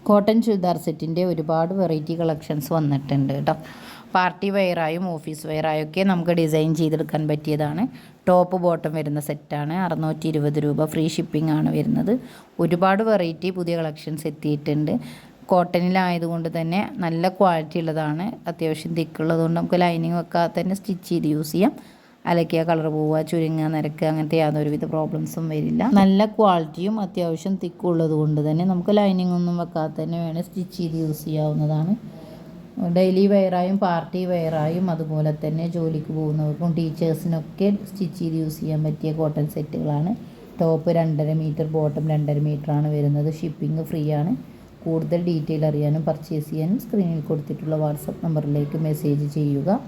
Cotton churidar സെറ്റിൻ്റെ ഒരുപാട് variety collections വന്നിട്ടുണ്ട് കേട്ടോ. പാർട്ടി വെയറായും ഓഫീസ് വെയറായും ഒക്കെ നമുക്ക് ഡിസൈൻ ചെയ്തെടുക്കാൻ പറ്റിയതാണ്. ടോപ്പ് ബോട്ടം വരുന്ന സെറ്റാണ്. 620 രൂപ. ഫ്രീ ഷിപ്പിംഗ് ആണ് വരുന്നത്. ഒരുപാട് വെറൈറ്റി പുതിയ കളക്ഷൻസ് എത്തിയിട്ടുണ്ട്. കോട്ടണിലായതുകൊണ്ട് തന്നെ നല്ല ക്വാളിറ്റി ഉള്ളതാണ്. അത്യാവശ്യം തിക്കുള്ളതുകൊണ്ട് നമുക്ക് ലൈനിങ് വെക്കാതെ തന്നെ സ്റ്റിച്ച് ചെയ്ത് യൂസ് ചെയ്യാം. അലക്കിയ കളർ പോവുക, ചുരുങ്ങുക, നിരക്കുക, അങ്ങനത്തെ യാതൊരുവിധ പ്രോബ്ലംസും വരില്ല. നല്ല ക്വാളിറ്റിയും അത്യാവശ്യം തിക്കുള്ളത് കൊണ്ട് തന്നെ നമുക്ക് ലൈനിങ് ഒന്നും വെക്കാതെ തന്നെ വേണേൽ സ്റ്റിച്ച് ചെയ്ത് യൂസ് ചെയ്യാവുന്നതാണ്. ഡെയിലി വെയറായും പാർട്ടി വെയറായും അതുപോലെ തന്നെ ജോലിക്ക് പോകുന്നവർക്കും ടീച്ചേഴ്സിനൊക്കെ സ്റ്റിച്ച് ചെയ്ത് യൂസ് ചെയ്യാൻ പറ്റിയ കോട്ടൺ സെറ്റുകളാണ്. ടോപ്പ് 2.5 മീറ്റർ, ബോട്ടം 2.5 മീറ്ററാണ് വരുന്നത്. ഷിപ്പിംഗ് ഫ്രീ ആണ്. കൂടുതൽ ഡീറ്റെയിൽ അറിയാനും പർച്ചേസ് ചെയ്യാനും സ്ക്രീനിൽ കൊടുത്തിട്ടുള്ള വാട്സപ്പ് നമ്പറിലേക്ക് മെസ്സേജ് ചെയ്യുക.